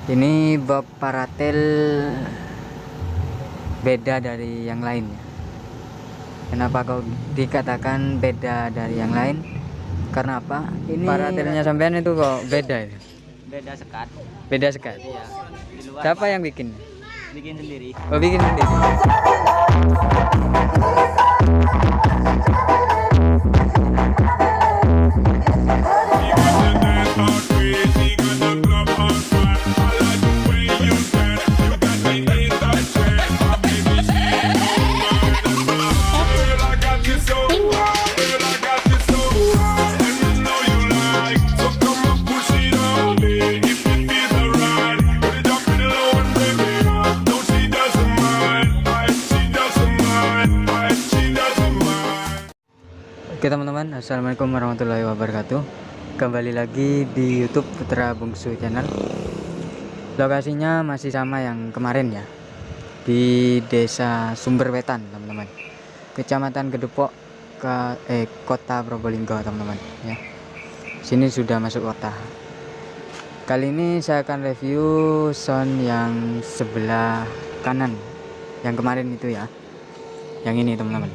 Ini box Paratel beda dari yang lain ya. Kenapa kau dikatakan beda dari yang lain? Karena apa? Ini Paratelnya sampean itu kok beda itu? Beda sekat. Beda sekat. Iya. Di luar Siapa yang bikin? bikin sendiri. Oh, bikin sendiri. Oke teman-teman, assalamualaikum warahmatullahi wabarakatuh. Kembali lagi di YouTube Putra Bungsu Channel. Lokasinya masih sama yang kemarin ya, di Desa Sumberwetan teman-teman, Kecamatan Gedepok, Kota Probolinggo teman-teman ya. Sini sudah masuk kota. Kali ini saya akan review sound yang sebelah kanan, yang kemarin itu ya, yang ini teman-teman.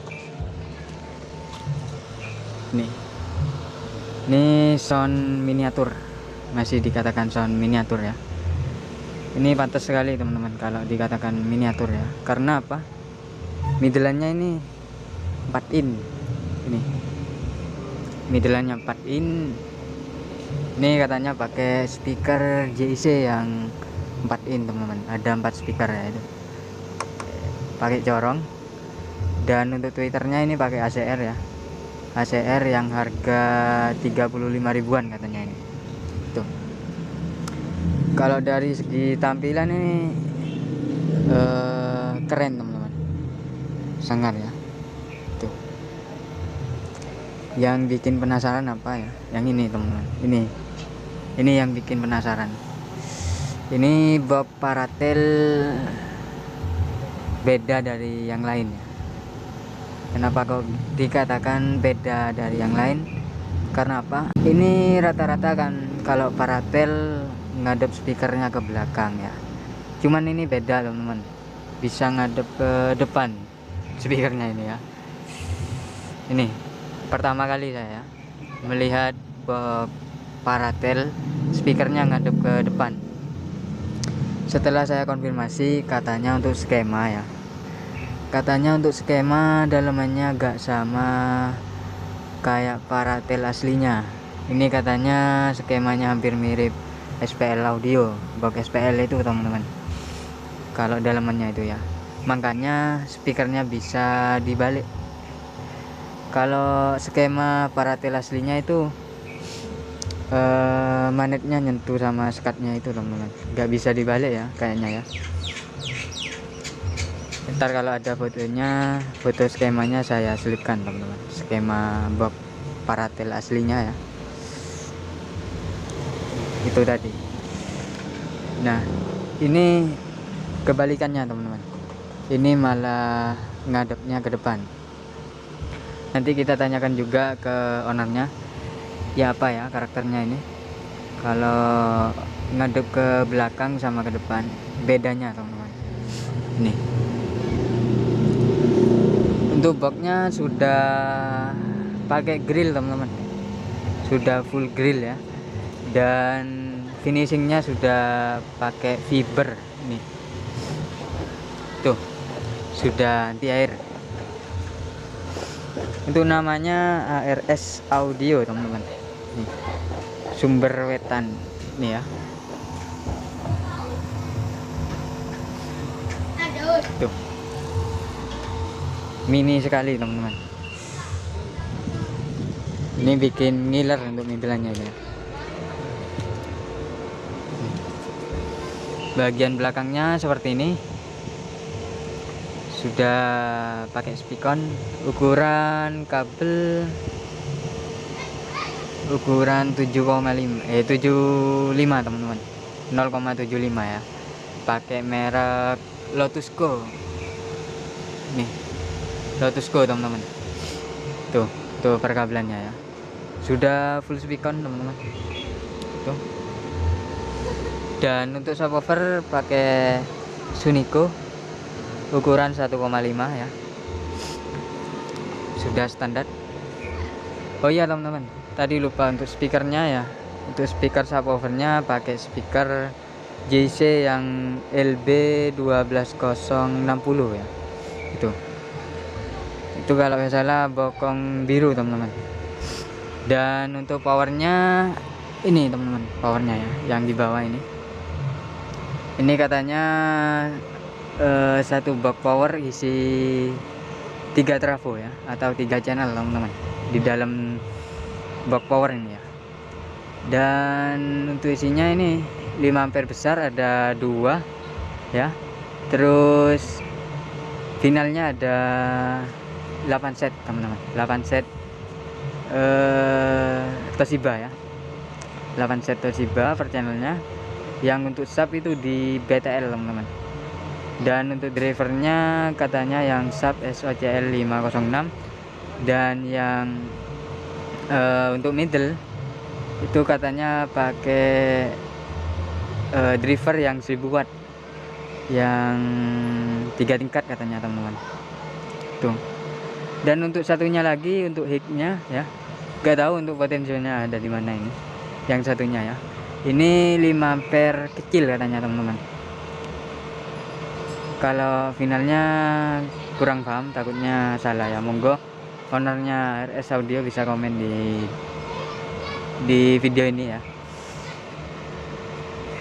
Ini sound miniatur, masih dikatakan sound miniatur ya. Ini pantas sekali teman-teman kalau dikatakan miniatur ya. Karena apa? Middle-nya ini 4 in. Ini middle-nya 4 in. Ini katanya pakai speaker JIC yang 4 in teman-teman. Ada 4 speaker ya itu. Pakai corong. Dan untuk tweeternya ini pakai ACR ya. ACR yang harga 35 ribuan katanya ini. Tuh. Kalau dari segi tampilan ini keren teman-teman. Sangar ya. Tuh. Yang bikin penasaran apa ya? Yang ini teman-teman. Ini yang bikin penasaran. Ini box Paratel beda dari yang lain ya. Kenapa kau dikatakan beda dari yang lain? Karena apa? Ini rata-rata kan kalau Paratel ngadep speakernya ke belakang ya. Cuman ini beda teman-teman, bisa ngadep ke depan speakernya ini ya. Ini pertama kali saya melihat Paratel speakernya ngadep ke depan. Setelah saya konfirmasi, katanya untuk skema ya. Katanya untuk skema dalamannya agak sama kayak Paratel aslinya. Ini katanya skemanya hampir mirip SPL audio, box SPL itu teman-teman. Kalau dalamannya itu ya, makanya speakernya bisa dibalik. Kalau skema Paratel aslinya itu manetnya nyentuh sama skatnya itu teman-teman, nggak bisa dibalik ya kayaknya ya. Ntar kalau ada fotonya, foto skemanya saya selipkan teman-teman, skema box Paratel aslinya ya, itu tadi. Nah ini kebalikannya teman-teman, ini malah ngadepnya ke depan. Nanti kita tanyakan juga ke ownernya ya, apa ya karakternya ini kalau ngadep ke belakang sama ke depan, bedanya teman-teman. Ini untuk boxnya sudah pakai grill teman-teman, sudah full grill ya, dan finishingnya sudah pakai fiber nih, tuh sudah anti air. Untuk namanya ARS Audio teman-teman, nih Sumberwetan nih ya. Tuh mini sekali teman-teman. Ini bikin ngiler untuk middle-nya ya. Bagian belakangnya seperti ini, sudah pakai spikon. Ukuran kabel ukuran 75 teman-teman, 0,75 ya. Pakai merek Lotus Go nih, Lotus Go teman-teman. Tuh perkabelannya ya, sudah full spikon teman-teman. Tuh Dan untuk subwoofer pakai Sunico ukuran 1,5 ya, sudah standar. Oh iya teman-teman, tadi lupa untuk speakernya ya. Untuk speaker subwoofernya pakai speaker JC yang LB12060 ya. Itu kalau nggak salah bokong biru teman-teman. Dan untuk powernya ini teman-teman, powernya ya yang di bawah ini katanya satu box power isi 3 trafo ya, atau 3 channel teman-teman di dalam box power ini ya. Dan untuk isinya ini 5 ampere besar ada 2 ya, terus finalnya ada 8 set teman-teman, 8 set Toshiba ya, 8 set Toshiba per channelnya. Yang untuk sub itu di BTL teman-teman. Dan untuk drivernya katanya yang sub SOCL 506, dan yang untuk middle itu katanya pakai driver yang 1000 watt yang 3 tingkat katanya teman-teman tuh. Dan untuk satunya lagi untuk hignya ya, gak tahu untuk potensinya ada di mana ini. Yang satunya ya, ini 5 ampere kecil katanya teman-teman. Kalau finalnya kurang paham, takutnya salah ya. Monggo ownernya RS Audio bisa komen di video ini ya.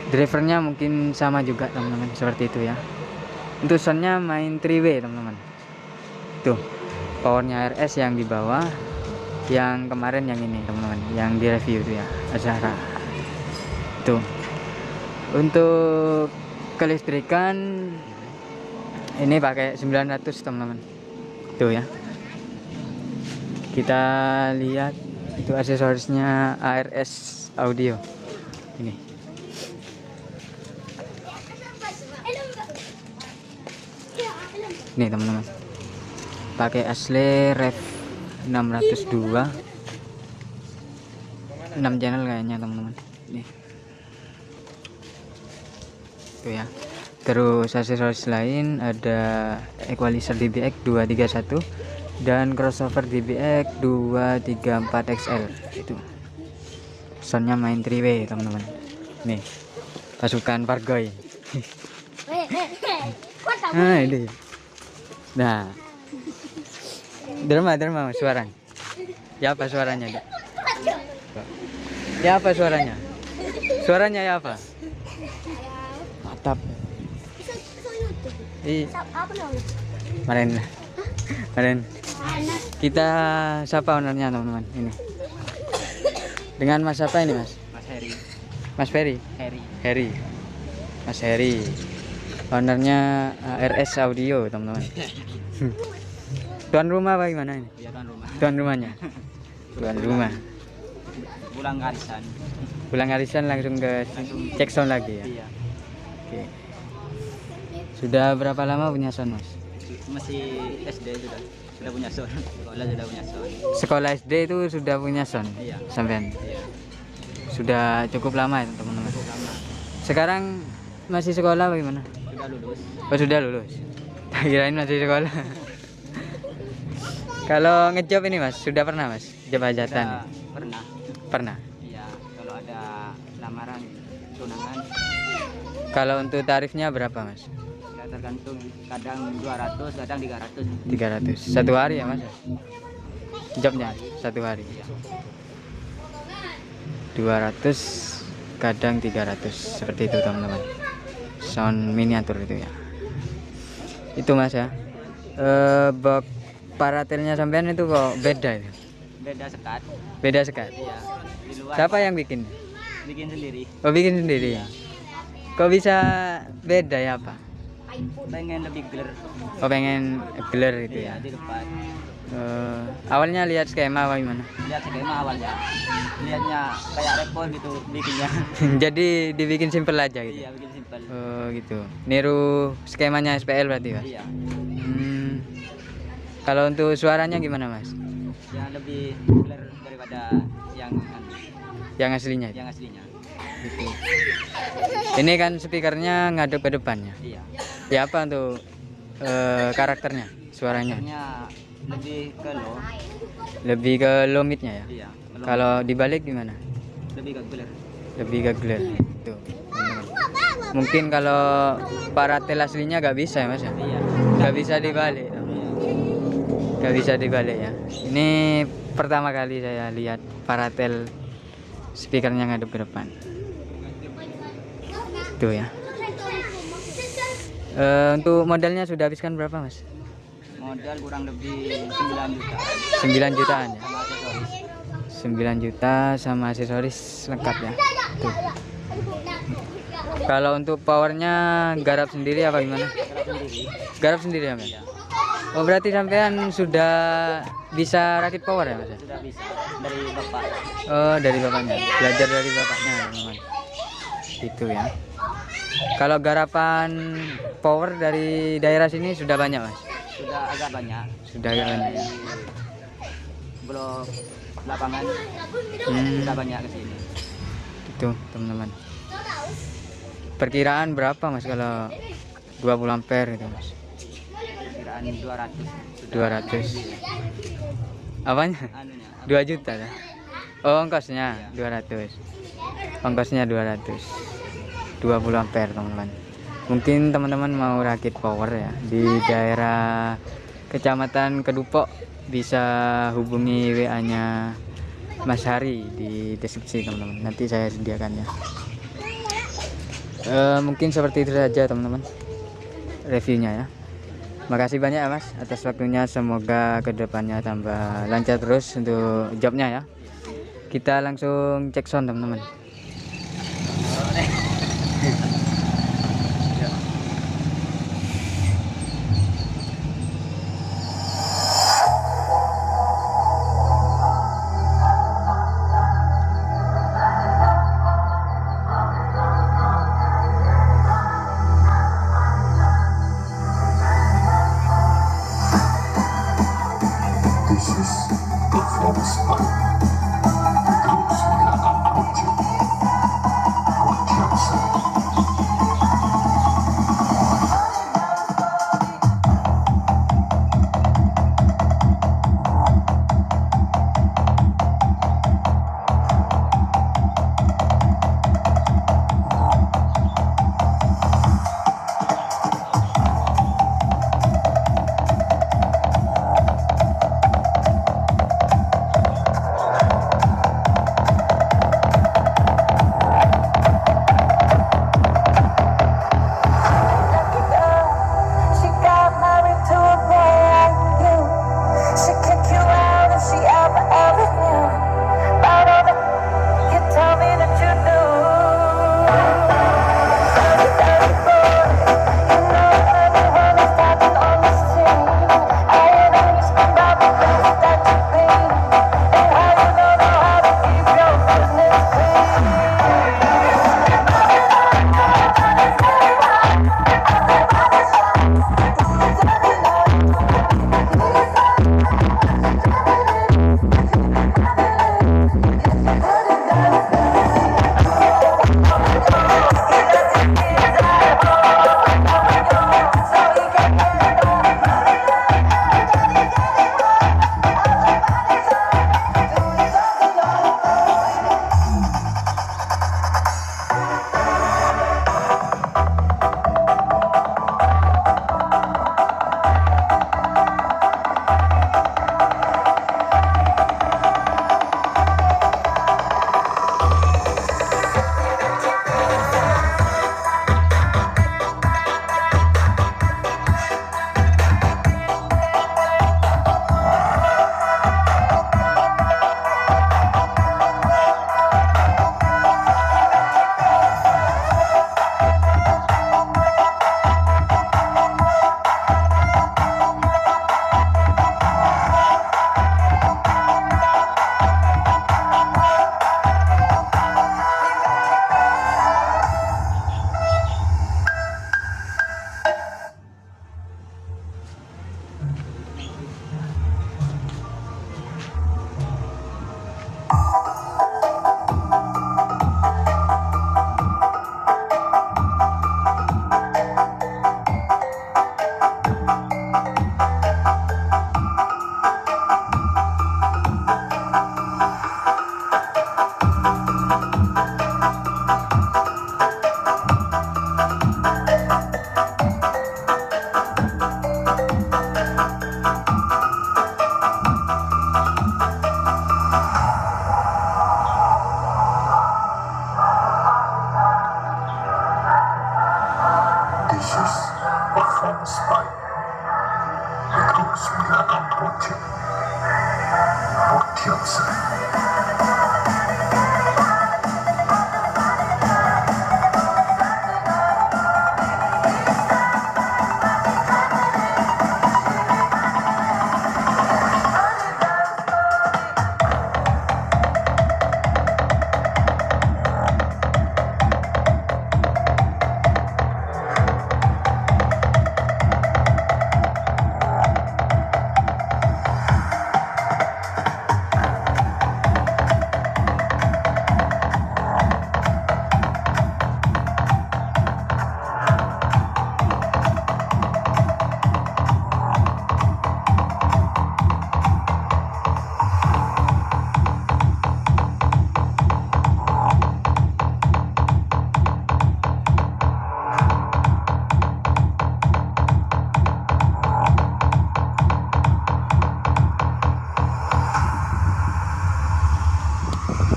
Drivernya mungkin sama juga teman-teman, seperti itu ya. Untuk soundnya main 3W teman-teman. Tuh powernya RS yang di bawah, yang kemarin yang ini teman-teman, yang di review itu ya, Azara. Tuh untuk kelistrikan ini pakai 900 teman-teman. Tuh ya, kita lihat itu aksesorisnya ARS Audio ini. Nih teman-teman, pakai asli Rev 602, 6 channel kayaknya teman-teman. Nih tuh ya. Terus aksesoris lain ada equalizer DBX 231 dan crossover DBX 234 XL. Itu soundnya main 3W teman-teman. Nih pasukan Pargoy. Nah ini, nah derma suaranya ya, apa suaranya Dek? Ya apa suaranya ya apa? Mantap. Kemarin kita sapa ownernya teman-teman ini. Dengan Mas apa ini Mas? Mas Ferry. Heri. Mas Heri. Ownernya RS Audio teman-teman. Tuan rumah bagaimana ini? Iya, tuan rumah. Tuan rumahnya. Tuan rumah. Pulang arisan langsung ke cek sound lagi ya. Iya. Oke. Sudah berapa lama punya sound Mas? Masih SD sudah punya sound. Sekolah sudah punya sound. Sekolah SD itu sudah punya sound? Iya. Sampean? Iya. Sudah cukup lama ya teman-teman. Cukup lama. Sekarang masih sekolah bagaimana? Sudah lulus. Oh sudah lulus. Tak kirain masih sekolah. Kalau ngejob ini Mas, sudah pernah Mas? Job hajatan? Pernah. Pernah. Iya, kalau ada lamaran tunangan. Kalau untuk tarifnya berapa Mas? Ya, tergantung, kadang 200, kadang 300. 300 satu hari ya Mas? Jobnya satu hari. 200 kadang 300 seperti itu teman-teman. Sound miniatur itu ya. Itu Mas ya. Box paratelnya sampean itu kok beda itu? Beda sekat. Iya. Di luar. Siapa yang bikin? Bikin sendiri. Oh bikin sendiri ya. Kok bisa beda ya apa? Pengen lebih clear. Oh pengen blur gitu Iya, ya. di depan. Awalnya lihat skema apa gimana? Lihat skema awalnya. Lihatnya kayak repot gitu bikinnya. Jadi dibikin simple aja gitu. Iya, bikin simpel. Oh gitu. Niru skemanya SPL berarti Mas? Iya. Kalau untuk suaranya gimana Mas? Yang lebih clear daripada yang Yang aslinya? yang aslinya. Gitu. Ini kan speakernya ngadep ke depannya. Iya. Ya apa untuk karakternya, suaranya? Hanya lebih ke low. Lebih ke low mid-nya ya. Iya. Kalau dibalik gimana? lebih ke clear. Lebih ke clear. Tuh. Mungkin kalau paratel aslinya gak bisa ya Mas ya? Iya. Gak bisa dibalik. Gak bisa dibalik ya. Ini pertama kali saya lihat paratel speakernya ngadep ke depan. Tuh ya. Untuk modalnya sudah habiskan berapa Mas? Modal kurang lebih 9 juta. 9 jutaan ya. Sama aksesoris. 9 juta sama aksesoris lengkap ya. Tuh. Kalau untuk powernya garap sendiri apa gimana? Garap sendiri. Garap sendiri ya Mas? Iya. Oh berarti sampean sudah bisa rakit power ya Mas? Sudah bisa dari bapak. Oh dari bapaknya, belajar dari bapaknya teman-teman. Itu ya. Kalau garapan power dari daerah sini sudah banyak Mas? Sudah agak banyak. Sudah agak banyak ya. Blok lapangan sudah banyak ke sini. Itu teman-teman. Perkiraan berapa Mas kalau 20 ampere gitu Mas? Kiraan 200. 200. Apanya? Anunya. 2 juta ya? Oh ongkosnya 200. Ongkosnya 200. 20 ampere teman-teman. Mungkin teman-teman mau rakit power ya di daerah Kecamatan Kedupok, bisa hubungi WA-nya Mas Hari di deskripsi teman-teman. Nanti saya sediakan ya. Mungkin seperti itu saja teman-teman reviewnya ya. Makasih banyak ya Mas atas waktunya. Semoga kedepannya tambah lancar terus untuk jobnya ya. Kita langsung cek sound teman-teman. This is the Flawless Spot. Grup 96 Project. dosis performance spike Negeri 97 Mutiara.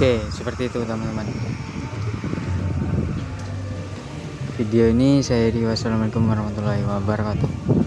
Oke, seperti itu teman-teman. Video ini saya di wassalamualaikum warahmatullahi wabarakatuh.